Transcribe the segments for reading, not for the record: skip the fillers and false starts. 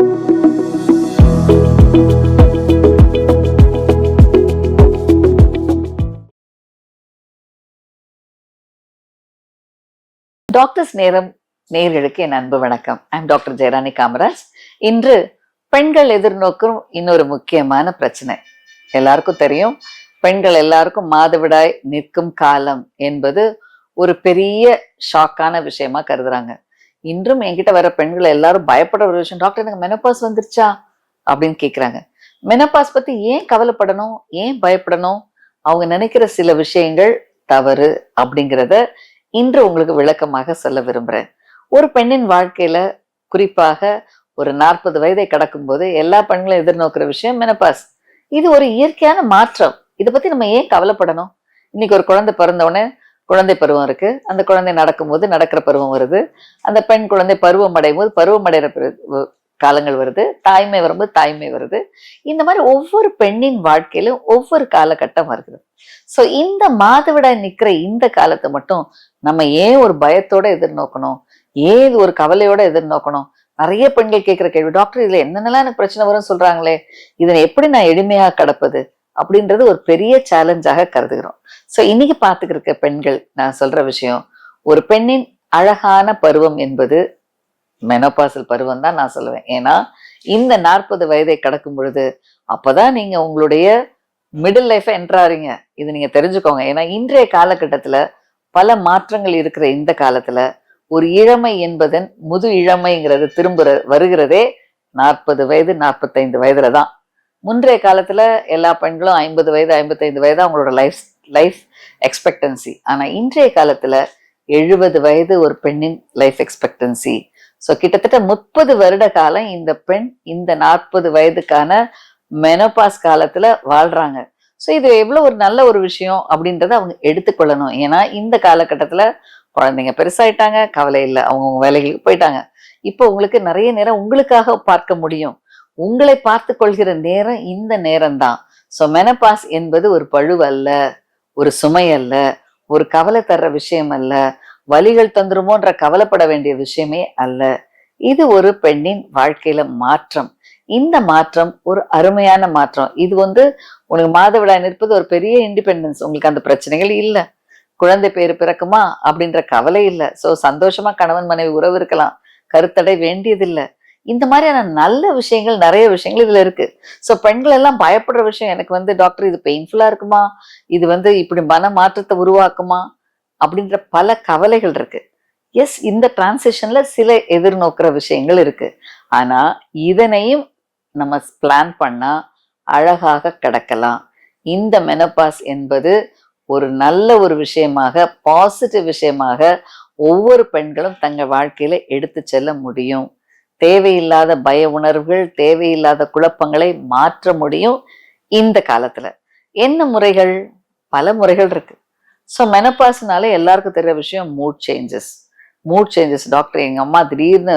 Doctors நேரம் நேயர்களுக்கு என் அன்பு வணக்கம். I'm doctor Jayarani Kamaraj. இன்று பெண்கள் எதிர்நோக்கும் இன்னொரு முக்கியமான பிரச்சனை. எல்லாருக்கும் தெரியும், பெண்கள் எல்லாருக்கும் மாதவிடாய் நிற்கும் காலம் என்பது ஒரு பெரிய ஷாக்கான விஷயமா கருதுறாங்க. இன்றும் என்கிட்ட வர பெண்கள் எல்லாரும் பயப்படுற ஒரு விஷயம், டாக்டர் எனக்கு மெனோபாஸ் வந்துருச்சா அப்படின்னு கேட்குறாங்க. மெனோபாஸ் பத்தி ஏன் கவலைப்படணும், ஏன் பயப்படணும்? அவங்க நினைக்கிற சில விஷயங்கள் தவறு அப்படிங்கிறத இன்று உங்களுக்கு விளக்கமாக சொல்ல விரும்புறேன். ஒரு பெண்ணின் வாழ்க்கையில குறிப்பாக ஒரு 40 வயதை கடக்கும் போது எல்லா பெண்களும் எதிர்நோக்கிற விஷயம் மெனோபாஸ். இது ஒரு இயற்கையான மாற்றம். இதை பத்தி நம்ம ஏன் கவலைப்படணும்? இன்னைக்கு ஒரு குழந்தை பிறந்தவுடனே குழந்தை பருவம் இருக்கு. அந்த குழந்தை நடக்கும்போது நடக்கிற பருவம் வருது. அந்த பெண் குழந்தை பருவம் அடையும் போது பருவமடைகிற காலங்கள் வருது. தாய்மை வரும்போது தாய்மை வருது. இந்த மாதிரி ஒவ்வொரு பெண்ணின் வாழ்க்கையிலும் ஒவ்வொரு காலகட்டம் வருகிறது. ஸோ இந்த மாதவிடாய் நிற்கிற இந்த காலத்தை மட்டும் நம்ம ஏன் ஒரு பயத்தோட எதிர்நோக்கணும், ஏன் ஒரு கவலையோட எதிர்நோக்கணும்? நிறைய பெண்கள் கேட்கிற கேள்வி, டாக்டர் இதுல என்னென்னலாம் எனக்கு பிரச்சனை வரும்னு சொல்றாங்களே, இதனை எப்படி நான் எளிமையாக கடப்பது அப்படின்றது ஒரு பெரிய சேலஞ்சாக கருதுகிறோம். ஸோ இன்னைக்கு பார்த்துக்கிற பெண்கள் நான் சொல்ற விஷயம், ஒரு பெண்ணின் அழகான பருவம் என்பது மெனோபாசல் பருவம் தான் நான் சொல்லுவேன். ஏன்னா இந்த 40 வயதை கடக்கும் பொழுது அப்பதான் நீங்க உங்களுடைய மிடில் லைஃபை என்ட்ராறீங்க. இது நீங்க தெரிஞ்சுக்கோங்க. ஏன்னா இன்றைய காலகட்டத்துல பல மாற்றங்கள் இருக்கிற இந்த காலத்துல ஒரு இளமை என்பதன் முது இளமைங்கிறது வருகிறதே 40 வயது 45 வயதுல தான். முன்றைய காலத்துல எல்லா பெண்களும் 50 வயது 55 வயது அவங்களோட லைஃப் எக்ஸ்பெக்டன்சி. ஆனா இன்றைய காலத்துல 70 வயது ஒரு பெண்ணின் லைஃப் எக்ஸ்பெக்டன்சி. ஸோ கிட்டத்தட்ட 30 வருட காலம் இந்த பெண் இந்த 40 வயதுக்கான மெனோபாஸ் காலத்துல வாழ்றாங்க. ஸோ இது எவ்வளவு ஒரு நல்ல ஒரு விஷயம் அப்படின்றத அவங்க எடுத்துக்கொள்ளணும். ஏன்னா இந்த காலகட்டத்துல குழந்தைங்க பெருசாயிட்டாங்க, கவலை இல்லை, அவங்க வேலைகளுக்கு போயிட்டாங்க. இப்போ உங்களுக்கு நிறைய நேரம் உங்களுக்காக பார்க்க முடியும். உங்களை பார்த்து கொள்கிற நேரம் இந்த நேரம்தான். ஸோ மெனோபாஸ் என்பது ஒரு பழு அல்ல, ஒரு சுமை அல்ல, ஒரு கவலை தர்ற விஷயம் அல்ல, வலிகள் தந்துருமோன்ற கவலைப்பட வேண்டிய விஷயமே அல்ல. இது ஒரு பெண்ணின் வாழ்க்கையில மாற்றம். இந்த மாற்றம் ஒரு அருமையான மாற்றம். இது உனக்கு மாதவிடாய் நிற்பது ஒரு பெரிய இண்டிபெண்டன்ஸ். உங்களுக்கு அந்த பிரச்சனைகள் இல்லை. குழந்தை பேரு பிறக்குமா அப்படின்ற கவலை இல்லை. ஸோ சந்தோஷமா கணவன் மனைவி உறவு இருக்கலாம், கருத்தடை வேண்டியதில்லை. இந்த மாதிரியான நல்ல விஷயங்கள் நிறைய விஷயங்கள் இதுல இருக்கு. ஸோ பெண்கள் எல்லாம் பயப்படுற விஷயம், எனக்கு டாக்டர் இது பெயின்ஃபுல்லா இருக்குமா, இது இப்படி மன மாற்றத்தை உருவாக்குமா அப்படின்ற பல கவலைகள் இருக்கு. எஸ், இந்த டிரான்சிஷன்ல சில எதிர்நோக்கிற விஷயங்கள் இருக்கு. ஆனா இதனையும் நம்ம பிளான் பண்ணா அழகாக கடக்கலாம். இந்த மெனோபாஸ் என்பது ஒரு நல்ல ஒரு விஷயமாக, பாசிட்டிவ் விஷயமாக ஒவ்வொரு பெண்களும் தங்கள் வாழ்க்கையில எடுத்து செல்ல முடியும். தேவையில்லாத பய உணர்வுகள், தேவையில்லாத குழப்பங்களை மாற்ற முடியும். இந்த காலத்துல என்ன முறைகள்? பல முறைகள் இருக்கு. ஸோ மெனோபாஸ்னாலே எல்லாருக்கும் தெரிகிற விஷயம் மூட் சேஞ்சஸ். டாக்டர் எங்க அம்மா திடீர்னு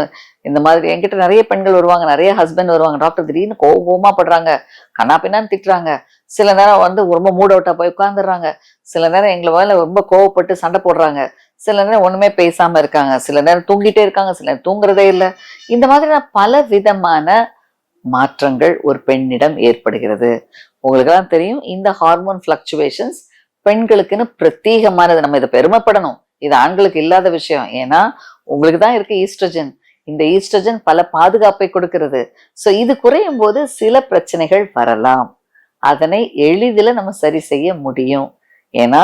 இந்த மாதிரி, என்கிட்ட நிறைய பெண்கள் வருவாங்க, நிறைய ஹஸ்பண்ட் வருவாங்க, டாக்டர் திடீர்னு கோபமா படுறாங்க, கண்ணா பின்னான்னு திட்டுறாங்க. சில நேரம் ரொம்ப மூட் அவுட்டா போய் உட்காந்துடுறாங்க. சில நேரம் எங்களை மேல ரொம்ப கோவப்பட்டு சண்டை போடுறாங்க. சில நேரம் ஒண்ணுமே பேசாம இருக்காங்க. சில நேரம் தூங்கிட்டே இருக்காங்க, சில நேரம் தூங்குறதே இல்லை. இந்த மாதிரியான பல விதமான மாற்றங்கள் ஒரு பெண்ணிடம் ஏற்படுகிறது. உங்களுக்கெல்லாம் தெரியும், இந்த ஹார்மோன் பிளக்சுவேஷன்ஸ் பெண்களுக்குன்னு பிரத்யேகமானது. நம்ம இதை பெருமைப்படணும். இது ஆண்களுக்கு இல்லாத விஷயம். ஏன்னா உங்களுக்கு தான் இருக்கு ஈஸ்ட்ரஜன். இந்த ஈஸ்ட்ரஜன் பல பாதுகாப்பை கொடுக்கிறது. ஸோ இது குறையும் போது சில பிரச்சனைகள் வரலாம். அதனை எளிதில் நம்ம சரி செய்ய முடியும். ஏன்னா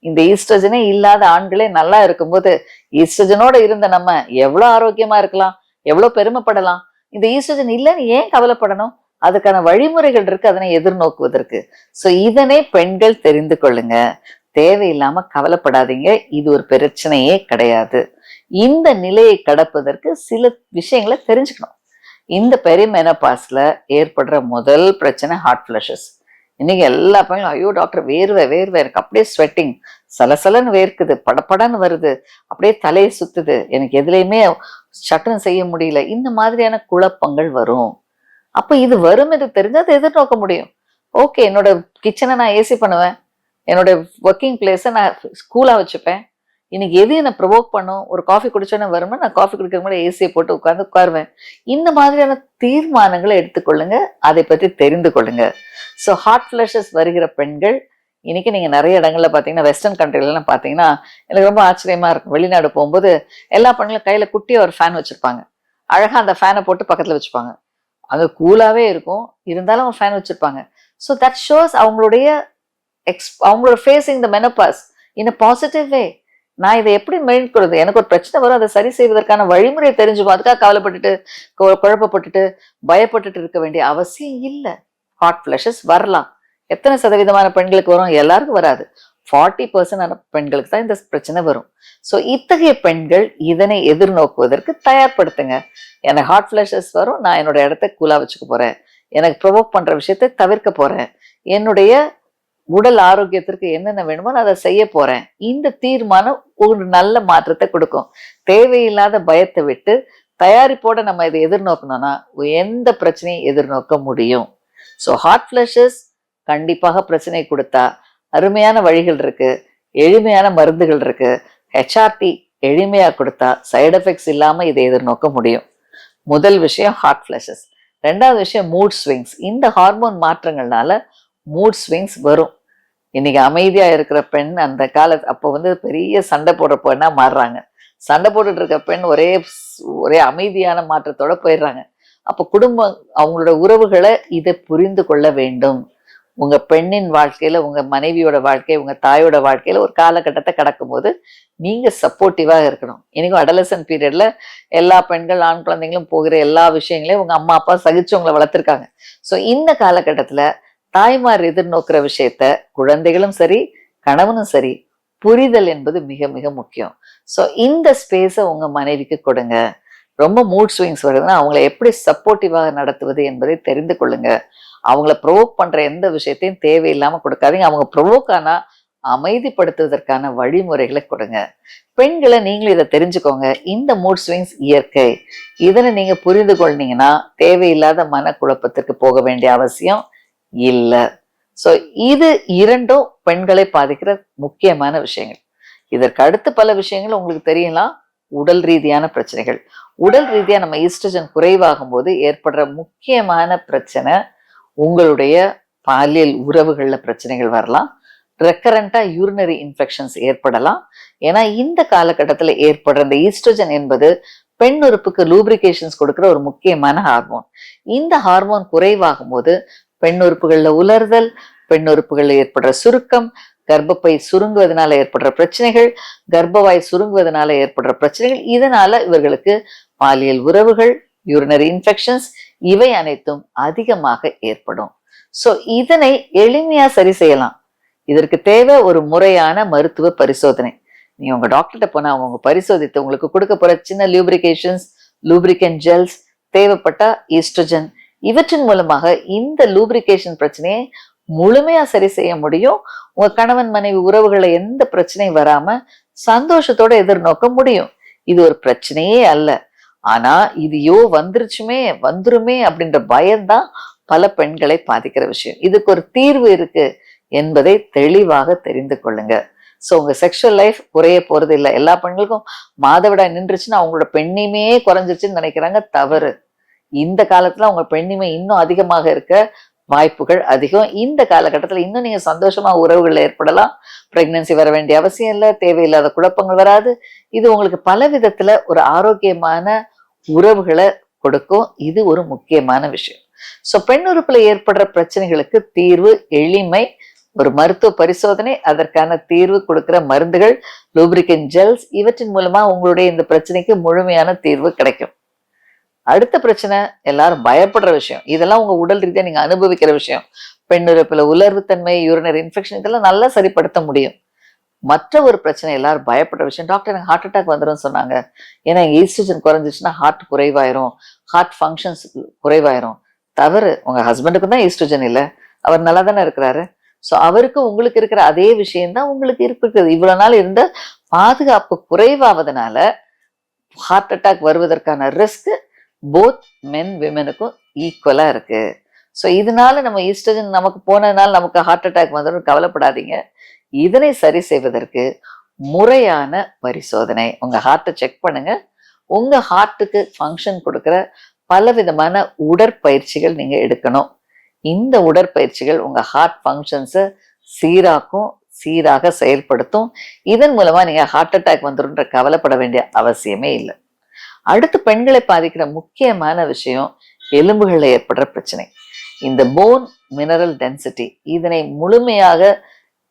இந்த ஈஸ்ட்ரஜனே இல்லாத ஆண்களே நல்லா இருக்கும்போது ஈஸ்ட்ரஜனோட இருந்த நம்ம எவ்வளவு ஆரோக்கியமா இருக்கலாம், எவ்வளவு பெருமைப்படலாம். இந்த ஈஸ்ட்ரஜன் இல்லைன்னு ஏன் கவலைப்படணும்? அதுக்கான வழிமுறைகள் இருக்கு அதனை எதிர்நோக்குவதற்கு. ஸோ இதனை பெண்கள் தெரிந்து கொள்ளுங்க. தேவையில்லாம கவலைப்படாதீங்க. இது ஒரு பிரச்சனையே கிடையாது. இந்த நிலையை கடப்பதற்கு சில விஷயங்களை தெரிஞ்சுக்கணும். இந்த பெரிமெனோபாஸ்ல ஏற்படுற முதல் பிரச்சனை ஹாட் ஃபிளஷஸ். இன்னைக்கு எல்லா பெண்களும், ஐயோ டாக்டர் வேர்வை எனக்கு அப்படியே ஸ்வெட்டிங், சலசலன்னு வேர்க்குது, படப்படன்னு வருது, அப்படியே தலையை சுத்துது, எனக்கு எதுலையுமே சட்டுன்னு செய்ய முடியல, இந்த மாதிரியான குழப்பங்கள் வரும். அப்ப இது வரும் என்று தெரிஞ்சு அதை எதிர்நோக்க முடியும். ஓகே, என்னோட கிச்சனை நான் ஏசி பண்ணுவேன், என்னோட ஒர்க்கிங் பிளேஸை நான் ஸ்கூலா வச்சுப்பேன், இன்னைக்கு எது என்ன ப்ரொவோக் பண்ணும், ஒரு காஃபி குடிச்சோன்னே வருமா, நான் காஃபி குடிக்கிற முன்னாடி ஏசியை போட்டு உட்காருவேன். இந்த மாதிரியான தீர்மானங்களை எடுத்துக்கொள்ளுங்க, அதை பற்றி தெரிந்து கொள்ளுங்க. ஸோ ஹாட் ஃபிளஷஸ் வருகிற பெண்கள் இன்னைக்கு நீங்க நிறைய இடங்கள்ல பாத்தீங்கன்னா, வெஸ்டர்ன் கண்ட்ரிலாம் பாத்தீங்கன்னா எனக்கு ரொம்ப ஆச்சரியமா இருக்கும். வெளிநாடு போகும்போது எல்லா பெண்களும் கையில குட்டியா ஒரு ஃபேன் வச்சிருப்பாங்க. அழகா அந்த ஃபேனை போட்டு பக்கத்துல வச்சுப்பாங்க. அங்க கூலாவே இருக்கும், இருந்தாலும் அவங்க ஃபேன் வச்சிருப்பாங்க. ஸோ தட் ஷோஸ் அவங்களுடைய அவங்களோட facing the menopause in a positive way. நான் இதை எப்படி மேற்கொள்வது, எனக்கு ஒரு பிரச்சனை வரும், அதை சரி செய்வதற்கான வழிமுறை தெரிஞ்சுக்கும். அதுக்காக கவலைப்பட்டுட்டு குழப்பப்பட்டுட்டு பயப்பட்டுட்டு இருக்க வேண்டிய அவசியம் இல்லை. ஹாட் ஃபிளஷஸ் வரலாம். எத்தனை சதவீதமான பெண்களுக்கு வரும்? எல்லாருக்கும் வராது. 40% பெண்களுக்கு தான் இந்த பிரச்சனை வரும். ஸோ இத்தகைய பெண்கள் இதனை எதிர்நோக்குவதற்கு தயார்படுத்துங்க. எனக்கு ஹாட் ஃபிளஷஸ் வரும், நான் என்னோட இடத்த கூலா வச்சுக்க போறேன், எனக்கு ப்ரொவோக் பண்ற விஷயத்தை தவிர்க்க போறேன், என்னுடைய உடல் ஆரோக்கியத்திற்கு என்னென்ன வேணுமோ நான் அதை செய்ய போறேன். இந்த தீர்மானம் ஒரு நல்ல மாற்றத்தை கொடுக்கும். தேவையில்லாத பயத்தை விட்டு தயாரிப்போட நம்ம இதை எதிர்நோக்கணும்னா எந்த பிரச்சனையும் எதிர்நோக்க முடியும். ஸோ ஹாட் ஃபிளஷஸ் கண்டிப்பாக பிரச்சனை கொடுத்தா அருமையான வழிகள் இருக்கு, எளிமையான மருந்துகள் இருக்கு. ஹெச்ஆர்டி எளிமையா கொடுத்தா சைடு எஃபெக்ட்ஸ் இல்லாம இதை எதிர்நோக்க முடியும். முதல் விஷயம் ஹாட் ஃபிளஷஸ். ரெண்டாவது விஷயம் மூட் ஸ்விங்ஸ். இந்த ஹார்மோன் மாற்றங்கள்னால மூட் ஸ்விங்ஸ் வரும். இன்னைக்கு அமைதியா இருக்கிற பெண் அந்த அப்போ பெரிய சண்டை போடுற பெண்ணா மாறுறாங்க. சண்டை போட்டுட்டு இருக்க பெண் ஒரே அமைதியான மாற்றத்தோட போயிடுறாங்க. அப்போ குடும்பம் அவங்களோட உறவுகளை இதை புரிந்து கொள்ள வேண்டும். உங்க பெண்ணின் வாழ்க்கையில, உங்க மனைவியோட வாழ்க்கை, உங்க தாயோட வாழ்க்கையில ஒரு காலகட்டத்தை கடக்கும் போது நீங்க சப்போர்ட்டிவாக இருக்கணும். இன்னைக்கும் அடலசன்ட் பீரியட்ல எல்லா பெண்கள் ஆண் குழந்தைங்களும் போகிற எல்லா விஷயங்களையும் உங்க அம்மா அப்பா சகிச்சவங்களை வளர்த்துருக்காங்க. ஸோ இந்த காலகட்டத்துல தாய்மார் எதிர்நோக்கிற விஷயத்த குழந்தைகளும் சரி கணவனும் சரி புரிதல் என்பது மிக மிக முக்கியம். ஸோ இந்த ஸ்பேஸை உங்க மனைவிக்கு கொடுங்க. ரொம்ப மூட் ஸ்விங்ஸ் வருதுன்னா அவங்களை எப்படி சப்போர்ட்டிவாக நடத்துவது என்பதை தெரிந்து கொள்ளுங்க. அவங்கள ப்ரொவோக் பண்ற எந்த விஷயத்தையும் தேவையில்லாம கொடுக்காதீங்க. அவங்க ப்ரொவோக் ஆனா அமைதிப்படுத்துவதற்கான வழிமுறைகளை கொடுங்க. பெண்களை நீங்களும் இதை தெரிஞ்சுக்கோங்க. இந்த மூட் ஸ்விங்ஸ் இயற்கை. இதனை நீங்க புரிந்து கொள்னீங்கன்னா தேவையில்லாத மனக்குழப்பத்திற்கு போக வேண்டிய அவசியம் இல்லை. ஸோ இது இரண்டும் பெண்களை பாதிக்கிற முக்கியமான விஷயங்கள். இதற்கு அடுத்து பல விஷயங்கள் உங்களுக்கு தெரியலாம். உடல் ரீதியான பிரச்சனைகள். உடல் ரீதியா நம்ம ஈஸ்ட்ரஜன் குறைவாகும் போது ஏற்படுற முக்கியமான பிரச்சனை உங்களுடைய பாலியல் உறவுகள்ல பிரச்சனைகள் வரலாம். ரெக்கரண்டா யூரினரி இன்ஃபெக்ஷன்ஸ் ஏற்படலாம். ஏன்னா இந்த காலகட்டத்தில் ஏற்படுற இந்த ஈஸ்ட்ரஜன் என்பது பெண் உறுப்புக்கு லூப்ரிகேஷன்ஸ் கொடுக்கிற ஒரு முக்கியமான ஹார்மோன். இந்த ஹார்மோன் குறைவாகும் போது பெண் உறுப்புகள்ல உலர்தல், பெண் உறுப்புகள்ல ஏற்படுற சுருக்கம், கர்ப்பப்பை சுருங்குவதனால ஏற்படுற பிரச்சனைகள், கர்ப்பவாய் சுருங்குவதனால ஏற்படுற பிரச்சனைகள், இதனால இவர்களுக்கு பாலியல் உறவுகள், யூரினரி இன்ஃபெக்ஷன்ஸ் இவை அனைத்தும் அதிகமாக ஏற்படும். ஸோ இதனை எளிமையா சரி செய்யலாம். இதற்கு தேவை ஒரு முறையான மருத்துவ பரிசோதனை. நீங்க உங்க டாக்டர்கிட்ட போனா அவங்க பரிசோதித்து உங்களுக்கு கொடுக்க போற சின்ன லூப்ரிகேஷன்ஸ், லூப்ரிகன்ட் ஜெல்ஸ், தேவைப்பட்ட ஈஸ்ட்ரஜன் இவற்றின் மூலமாக இந்த லூப்ரிகேஷன் பிரச்சனையை முழுமையா சரி செய்ய முடியும். உங்க கணவன் மனைவி உறவுகளை எந்த பிரச்சனையும் வராம சந்தோஷத்தோட எதிர்நோக்க முடியும். இது ஒரு பிரச்சனையே அல்ல. ஆனா இது வந்துருமே அப்படின்ற பயம்தான் பல பெண்களை பாதிக்கிற விஷயம். இதுக்கு ஒரு தீர்வு இருக்கு என்பதை தெளிவாக தெரிந்து கொள்ளுங்க. ஸோ உங்க செக்ஷுவல் லைஃப் குறைய போறது இல்லை. எல்லா பெண்களுக்கும் மாதவிடாய் நின்றுச்சுன்னா அவங்களோட பெண்ணிமே குறைஞ்சிருச்சுன்னு நினைக்கிறாங்க. தவறு. இந்த காலத்துல உங்க பெண்ணிமை இன்னும் அதிகமாக இருக்க வாய்ப்புகள் அதிகம். இந்த காலகட்டத்தில் இன்னும் நீங்க சந்தோஷமா உறவுகள் ஏற்படலாம். பிரெக்னன்சி வர வேண்டிய அவசியம் இல்லை. தேவையில்லாத குழப்பங்கள் வராது. இது உங்களுக்கு பல விதத்துல ஒரு ஆரோக்கியமான உறவுகளை கொடுக்கும். இது ஒரு முக்கியமான விஷயம். ஸோ பெண் உறுப்புல ஏற்படுற பிரச்சனைகளுக்கு தீர்வு எளிமை. ஒரு மருத்துவ பரிசோதனை, அதற்கான தீர்வு கொடுக்கிற மருந்துகள், லூப்ரிகன்ட் ஜெல்ஸ் இவற்றின் மூலமா உங்களுடைய இந்த பிரச்சனைக்கு முழுமையான தீர்வு கிடைக்கும். அடுத்த பிரச்சனை எல்லாரும் பயப்படுற விஷயம். இதெல்லாம் உங்க உடல் ரீதியா நீங்க அனுபவிக்கிற விஷயம். பெண்ணுறுப்புல உலர்வு தன்மை, யூரினரி இன்ஃபெக்ஷன் இதெல்லாம் நல்லா சரிப்படுத்த முடியும். மற்ற ஒரு பிரச்சனை எல்லாரும் பயப்படுற விஷயம், டாக்டர் எனக்கு ஹார்ட் அட்டாக் வந்துடும் சொன்னாங்க. ஏன்னா எங்க ஈஸ்ட்ரஜன் குறைஞ்சிச்சுன்னா ஹார்ட் குறைவாயிரும், ஹார்ட் ஃபங்க்ஷன்ஸ் குறைவாயிரும். தவறு. உங்க ஹஸ்பண்டுக்கு தான் ஈஸ்ட்ரஜன் இல்லை, அவர் நல்லா தானே இருக்கிறாரு. ஸோ அவருக்கு உங்களுக்கு இருக்கிற அதே விஷயம்தான் உங்களுக்கு இருக்குது. இவ்வளவு நாள் இருந்த பாதுகாப்பு குறைவாவதனால ஹார்ட் அட்டாக் வருவதற்கான ரிஸ்க் போத் மென் விமெனுக்கும் ஈக்குவலா இருக்கு. ஸோ இதனால நம்ம ஈஸ்ட்ரஜன் நமக்கு போனதுனால நமக்கு ஹார்ட் அட்டாக் வந்துடும் கவலைப்படாதீங்க. இதனை சரி செய்வதற்கு முறையான பரிசோதனை. உங்க ஹார்ட்டை செக் பண்ணுங்க. உங்க ஹார்ட்டுக்கு ஃபங்க்ஷன் கொடுக்கிற பலவிதமான உடற்பயிற்சிகள் நீங்க எடுக்கணும். இந்த உடற்பயிற்சிகள் உங்க ஹார்ட் ஃபங்க்ஷன்ஸை சீராக்கும், சீராக செயல்படுத்தும். இதன் மூலமா நீங்க ஹார்ட் அட்டாக் வந்துருன்ற கவலைப்பட வேண்டிய அவசியமே இல்லை. அடுத்து பெண்களை பாதிக்கிற முக்கியமான விஷயம் எலும்புகளில் ஏற்படுற பிரச்சனை. இந்த போன் மினரல் டென்சிட்டி, இதனை முழுமையாக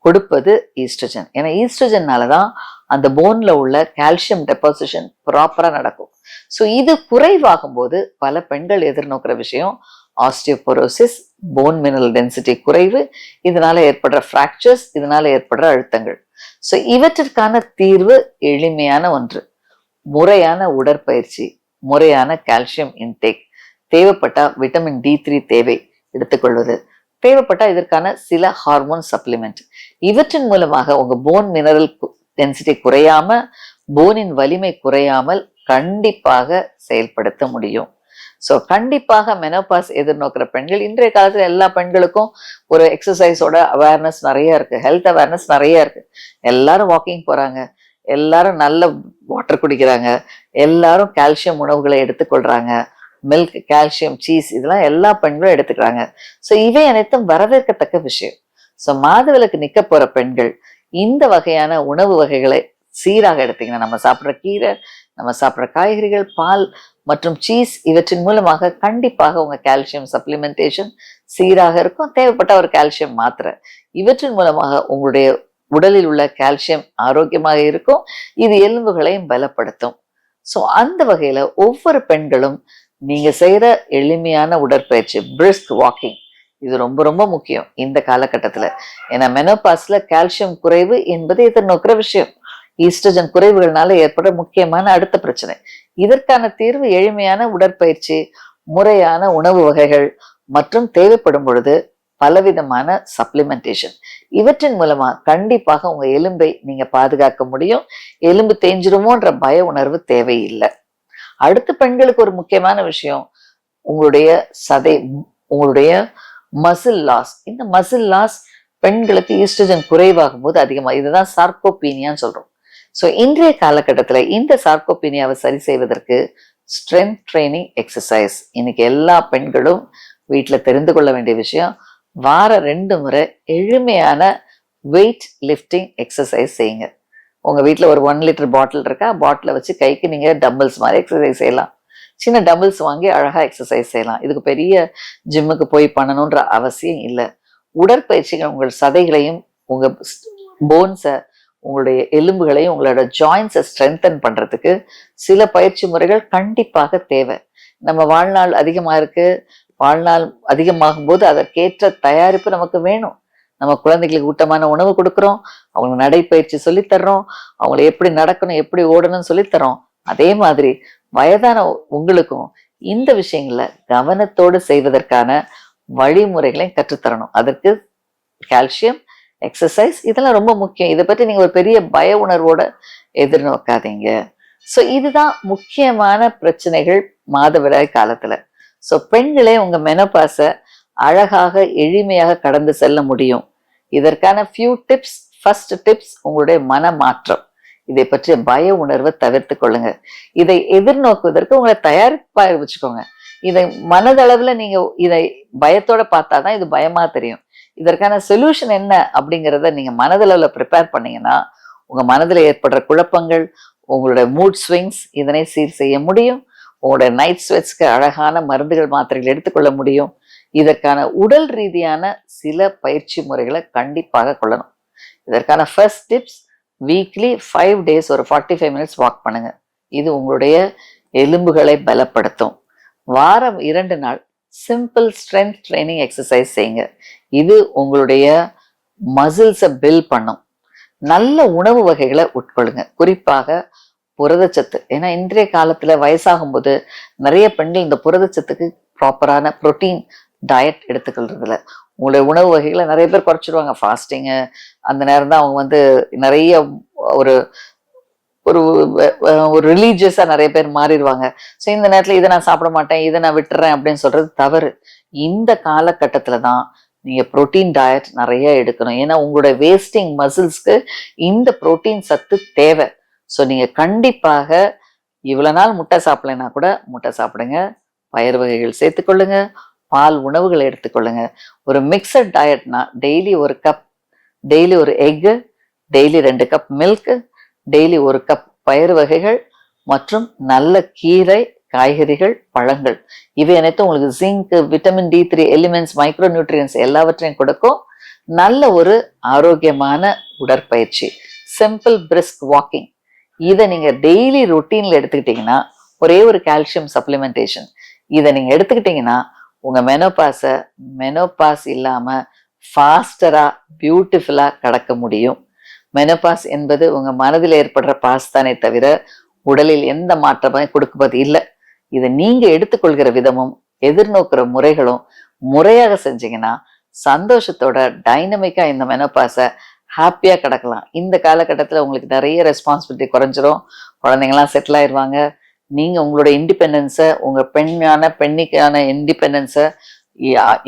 கொடுப்பது ஈஸ்ட்ரஜன். ஏன்னா ஈஸ்ட்ரஜன்னாலதான் அந்த போன்ல உள்ள கால்சியம் டெபாசிஷன் ப்ராப்பரா நடக்கும். ஸோ இது குறைவாகும் போது பல பெண்கள் எதிர்நோக்கிற விஷயம் ஆஸ்டியோபோரோசிஸ், போன் மினரல் டென்சிட்டி குறைவு, இதனால ஏற்படுற ஃப்ராக்சர்ஸ், இதனால ஏற்படுற அழுத்தங்கள். ஸோ இவற்றிற்கான தீர்வு எளிமையான ஒன்று. முறையான உடற்பயிற்சி, முறையான கால்சியம் இன்டேக், தேவைப்பட்டா விட்டமின் D3 தேவை எடுத்துக்கொள்வது, தேவைப்பட்டா இதற்கான சில ஹார்மோன் சப்ளிமெண்ட். இவற்றின் மூலமாக உங்க போன் மினரல் டென்சிட்டி குறையாம, போனின் வலிமை குறையாமல் கண்டிப்பாக செயல்படுத்த முடியும். ஸோ கண்டிப்பாக மெனோபாஸ் எதிர்நோக்கிற பெண்கள், இன்றைய காலத்துல எல்லா பெண்களுக்கும் ஒரு எக்ஸசைஸோட அவேர்னஸ் நிறைய இருக்கு, ஹெல்த் அவேர்னஸ் நிறைய இருக்கு. எல்லாரும் வாக்கிங் போறாங்க, எல்லாரும் நல்ல வாட்டர் குடிக்கிறாங்க, எல்லாரும் கால்சியம் உணவுகளை எடுத்துக்கொள்றாங்க, மில்க், கால்சியம், சீஸ், இதெல்லாம் எல்லா பெண்களும் எடுத்துக்கிறாங்க. ஸோ இவை அனைத்தும் வரவேற்கத்தக்க விஷயம். ஸோ மாதவிலக்கு நிக்க போற பெண்கள் இந்த வகையான உணவு வகைகளை சீராக எடுத்தீங்கன்னா, நம்ம சாப்பிட்ற கீரை, நம்ம சாப்பிட்ற காய்கறிகள், பால் மற்றும் சீஸ், இவற்றின் மூலமாக கண்டிப்பாக உங்க கால்சியம் சப்ளிமெண்டேஷன் சீராக இருக்கும். தேவைப்பட்ட ஒரு கால்சியம் மாத்திரை, இவற்றின் மூலமாக உங்களுடைய உடலில் உள்ள கால்சியம் ஆரோக்கியமாக இருக்கும். இது எலும்புகளையும் பலப்படுத்தும். ஸோ அந்த வகையில ஒவ்வொரு பெண்களும் நீங்க செய்யற எளிமையான உடற்பயிற்சி, பிரிஸ்க் வாக்கிங், இது ரொம்ப ரொம்ப முக்கியம் இந்த காலகட்டத்துல. ஏன்னா மெனோபாஸ்ல கால்சியம் குறைவு என்பது எதிர்நோக்கிற விஷயம். ஈஸ்ட்ரஜன் குறைவுகள்னால ஏற்பட முக்கியமான அடுத்த பிரச்சனை. இதற்கான தீர்வு எளிமையான உடற்பயிற்சி, முறையான உணவு வகைகள் மற்றும் தேவைப்படும் பொழுது பலவிதமான சப்ளிமெண்டேஷன். இவற்றின் மூலமா கண்டிப்பாக உங்க எலும்பை நீங்க பாதுகாக்க முடியும். எலும்பு தேஞ்சிருமோன்ற பய உணர்வு தேவையில்லை. அடுத்த பெண்களுக்கு ஒரு முக்கியமான விஷயம், உங்களுடைய சதை, உங்களுடைய மசில் லாஸ். இந்த மசில் லாஸ் பெண்களுக்கு ஈஸ்ட்ரஜன் குறைவாகும் போது அதிகமா, இதுதான் சார்கோபீனியான்னு சொல்றோம். ஸோ இன்றைய காலகட்டத்துல இந்த சார்கோபீனியாவை சரி செய்வதற்கு ஸ்ட்ரென்த் ட்ரைனிங் எக்ஸசைஸ் இன்னைக்கு எல்லா பெண்களும் வீட்டுல தெரிந்து கொள்ள வேண்டிய விஷயம். வார 2 முறை எளிமையான வெயிட் லிஃப்டிங் எக்ஸசைஸ் செய்யுங்க. உங்க வீட்டுல ஒரு 1 லிட்டர் பாட்டில் இருக்கா, பாட்டில வச்சு கைக்கு நீங்க டம்பிள்ஸ் மாதிரி எக்ஸசைஸ் செய்யலாம். சின்ன டம்பிள்ஸ் வாங்கி அழகா எக்ஸசைஸ் செய்யலாம். இதுக்கு பெரிய ஜிம்முக்கு போய் பண்ணணும்ன்ற அவசியம் இல்லை. உடற்பயிற்சிகள் உங்கள் சதைகளையும், உங்க போன்ஸை, உங்களுடைய எலும்புகளையும், உங்களோட ஜாயின்ஸை ஸ்ட்ரென்தன் பண்றதுக்கு சில பயிற்சி முறைகள் கண்டிப்பாக தேவை. நம்ம வாழ்நாள் அதிகமா இருக்கு, வாழ்நாள் அதிகமாகும் போது அதற்கேற்ற தயாரிப்பு நமக்கு வேணும். நம்ம குழந்தைகளுக்கு ஊட்டமான உணவு கொடுக்குறோம், அவங்களுக்கு நடைப்பயிற்சி சொல்லித்தர்றோம், அவங்களை எப்படி நடக்கணும், எப்படி ஓடணும்னு சொல்லித்தரோம். அதே மாதிரி வயதான உங்களுக்கும் இந்த விஷயங்கள கவனத்தோடு செய்வதற்கான வழிமுறைகளையும் கற்றுத்தரணும். அதற்கு கால்சியம், எக்ஸசைஸ், இதெல்லாம் ரொம்ப முக்கியம். இதை பற்றி நீங்க ஒரு பெரிய பய உணர்வோட எதிர்நோக்காதீங்க. ஸோ இதுதான் முக்கியமான பிரச்சனைகள் மாதவிடாய் காலத்துல. ஸோ பெண்களே உங்க மெனோபாஸை அழகாக எளிமையாக கடந்து செல்ல முடியும். இதற்கான ஃபியூ டிப்ஸ். ஃபர்ஸ்ட் டிப்ஸ், உங்களுடைய மன மாற்றம். இதை பற்றிய பய உணர்வை தவிர்த்து கொள்ளுங்க. இதை எதிர்நோக்குவதற்கு உங்களை தயாரிப்பாக வச்சுக்கோங்க. இதை மனதளவுல நீங்க இதை பயத்தோட பார்த்தாதான் இது பயமா தெரியும். இதற்கான சொல்யூஷன் என்ன அப்படிங்கிறத நீங்க மனதளவுல ப்ரிப்பேர் பண்ணீங்கன்னா உங்க மனதில் ஏற்படுற குழப்பங்கள், உங்களுடைய மூட் ஸ்விங்ஸ், இதனை சீர் செய்ய முடியும். உங்களுடைய நைட் ஸ்வெட்ஸ்க்கு அழகான மருந்துகள், மாத்திரைகள் எடுத்துக்கொள்ள முடியும். இதற்கான உடல் ரீதியான சில பயிற்சி முறைகளை கண்டிப்பாக கொள்ளணும். இதற்கான ஃபர்ஸ்ட் டிப்ஸ், வீக்லி 5 days ஒரு 45 minutes வாக் பண்ணுங்க. இது உங்களுடைய எலும்புகளை பலப்படுத்தும். வாரம் 2 நாள் சிம்பிள் ஸ்ட்ரென்த் ட்ரைனிங் எக்ஸசைஸ் செய்யுங்க. இது உங்களுடைய மசில்ஸை பில்ட் பண்ணும். நல்ல உணவு வகைகளை உட்கொள்ளுங்க, குறிப்பாக புரதச்சத்து. ஏன்னா இன்றைய காலத்துல வயசாகும் போது நிறைய பெண்கள் இந்த புரதச்சத்துக்கு ப்ராப்பரான புரோட்டீன் டயட் எடுத்துக்கொள்றதுல, உங்களுடைய உணவு வகைகளை நிறைய பேர் குறைச்சிடுவாங்க. ஃபாஸ்டிங்கு அந்த நேரம் தான் அவங்க நிறைய ஒரு ஒரு ஒரு ரிலீஜியஸா நிறைய பேர் மாறிடுவாங்க. ஸோ இந்த நேரத்துல இதை நான் சாப்பிட மாட்டேன், இதை நான் விட்டுறேன் அப்படின்னு சொல்றது தவறு. இந்த காலகட்டத்துல தான் நீங்க புரோட்டீன் டயட் நிறைய எடுக்கணும். ஏன்னா உங்களோட வேஸ்டிங் மசில்ஸ்க்கு இந்த புரோட்டீன் சத்து தேவை. ஸோ நீங்க கண்டிப்பாக இவ்வளவு நாள் முட்டை சாப்பிடலைன்னா கூட முட்டை சாப்பிடுங்க, பயிர் வகைகள் சேர்த்துக்கொள்ளுங்க, பால் உணவுகளை எடுத்துக்கொள்ளுங்க. ஒரு மிக்சட் டயட்னா டெய்லி ஒரு கப், டெய்லி ஒரு egg, daily 2 cup milk, daily 1 cup பயிர் வகைகள் மற்றும் நல்ல கீரை, காய்கறிகள், பழங்கள். இவை அனைத்தும் உங்களுக்கு zinc, vitamin D3 elements, micro nutrients எல்லாவற்றையும் கொடுக்கும். நல்ல ஒரு ஆரோக்கியமான உடற்பயிற்சி, சிம்பிள் பிரிஸ்க் வாக்கிங், இதை நீங்க டெய்லி ரொட்டீன்ல எடுத்துக்கிட்டீங்கன்னா, ஒரே ஒரு கால்சியம் சப்ளிமெண்டேஷன் இதை நீங்க எடுத்துக்கிட்டீங்கன்னா உங்க மெனோபாஸ் இல்லாம ஃபாஸ்டரா பியூட்டிஃபுல்லா கடக்க முடியும். மெனோபாஸ் என்பது உங்க மனதில் ஏற்படுற பாஸ் தானே தவிர உடலில் எந்த மாற்றமும் கொடுப்பது இல்லை. இதை நீங்க எடுத்துக்கொள்கிற விதமும் எதிர்நோக்கிற முறைகளும் முறையாக செஞ்சீங்கன்னா சந்தோஷத்தோட டைனமிக்கா இந்த மெனோபாஸை ஹாப்பியா கிடக்கலாம். இந்த காலகட்டத்தில் உங்களுக்கு நிறைய ரெஸ்பான்சிபிலிட்டி குறைஞ்சிரும், குழந்தைங்களாம் செட்டில் ஆயிடுவாங்க. நீங்க உங்களோட இண்டிபெண்டன்ஸை, உங்க பெண்ணிக்கான இண்டிபெண்டன்ஸை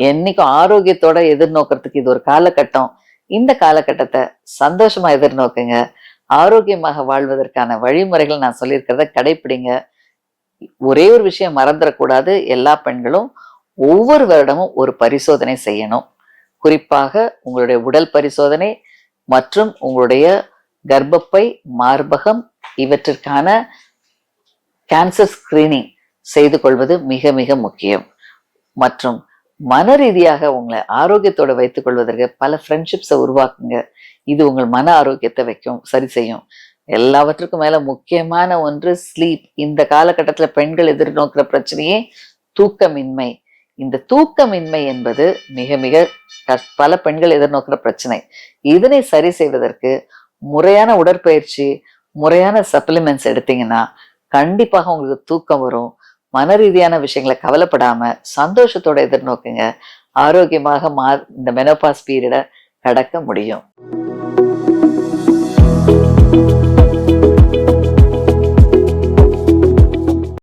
என்னைக்கும் ஆரோக்கியத்தோட எதிர்நோக்கிறதுக்கு இது ஒரு காலகட்டம். இந்த காலகட்டத்தை சந்தோஷமா எதிர்நோக்குங்க. ஆரோக்கியமாக வாழ்வதற்கான வழிமுறைகள் நான் சொல்லியிருக்கிறத கடைப்பிடிங்க. ஒரே ஒரு விஷயம் மறந்துடக்கூடாது, எல்லா பெண்களும் ஒவ்வொரு வருடமும் ஒரு பரிசோதனை செய்யணும். குறிப்பாக உங்களுடைய உடல் பரிசோதனை மற்றும் உங்களுடைய கர்ப்பப்பை, மார்பகம் இவற்றிற்கான கேன்சர் ஸ்கிரீனிங் செய்து கொள்வது மிக மிக முக்கியம். மற்றும் மன ரீதியாக உங்களை ஆரோக்கியத்தோட வைத்துக் கொள்வதற்கு பல ஃப்ரெண்ட்ஷிப்ஸை உருவாக்குங்க. இது உங்கள் மன ஆரோக்கியத்தை சரி செய்யும். எல்லாவற்றுக்கும் மேல முக்கியமான ஒன்று ஸ்லீப். இந்த காலகட்டத்துல பெண்கள் எதிர்நோக்கிற பிரச்சனையே தூக்கமின்மை. இந்த தூக்கமின்மை என்பது மிக மிக பல பெண்கள் எதிர்நோக்கிற பிரச்சனை. இதனை சரி செய்வதற்கு முறையான உடற்பயிற்சி, முறையான சப்ளிமெண்ட்ஸ் எடுத்தீங்கன்னா கண்டிப்பாக உங்களுக்கு தூக்கம் வரும். மன ரீதியான விஷயங்களை கவலைப்படாம சந்தோஷத்தோட எதிர்நோக்குங்க. ஆரோக்கியமாக இந்த மெனோபாஸ் பீரியடை கடக்க முடியும்.